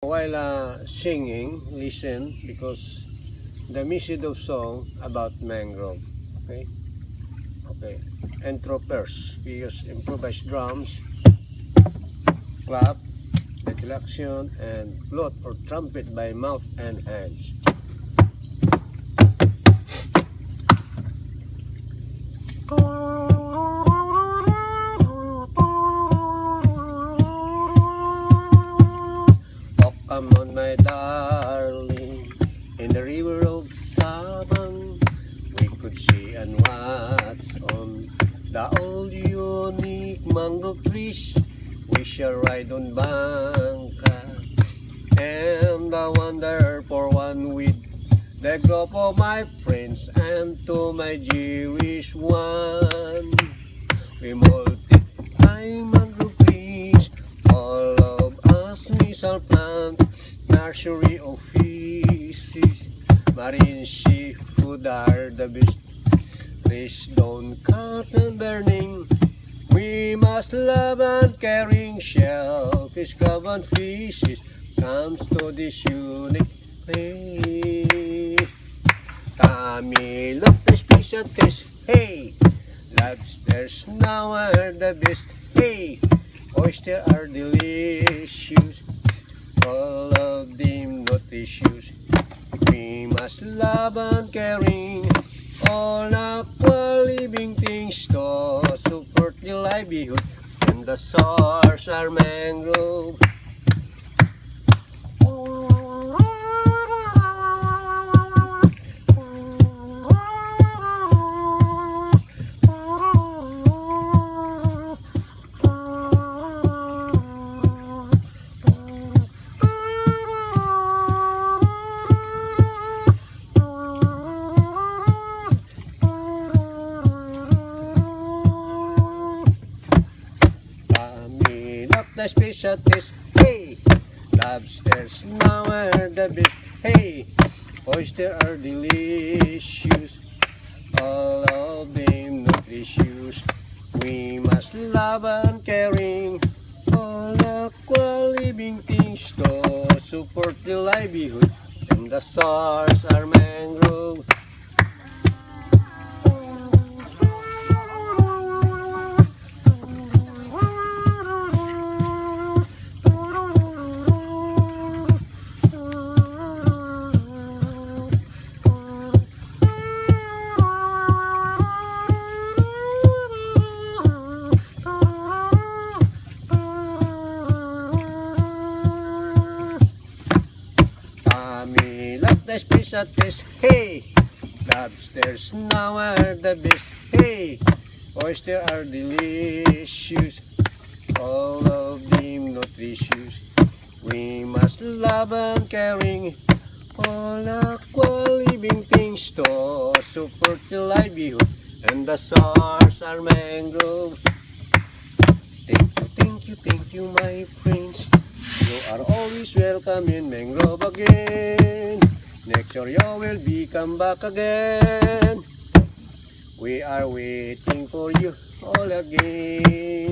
While singing, listen, because the message of song about mangrove. Okay? Okay. Intro first. We use improvised drums, clap, recollection, and flute or trumpet by mouth and hands. Oh, come on, my darling, in the river of Sabang, we could see and watch on the old unique mangrove trees. We shall ride on Bangka and wander for one with the group of my friends and to my Jewish one. We multiply mangrove trees, all of us we shall plant nursery of fishes. Marine seafood are the best. Please don't cut and burning. We must love and caring shellfish, crab and fishes comes to this unique place. Kami love the special taste. Hey, lobsters now are the best. Hey, oysters are delicious. All of them nutritious. We must love and caring all aqua living things to support the livelihood, and the source are mangrove. The special taste. Hey, lobsters now are the best. Hey, oysters are delicious. All of them nutritious. We must love and caring all aqua living things to support the livelihood, and the source are mangrove. The special taste. Hey, lobsters now are the best. Hey, oysters are delicious. All of them nutritious. We must love and caring all aqua living things to support the livelihood, and the source are mangrove. Thank you, my friends. You are always welcome in mangrove again. Next year you will be come back again. We are waiting for you all again.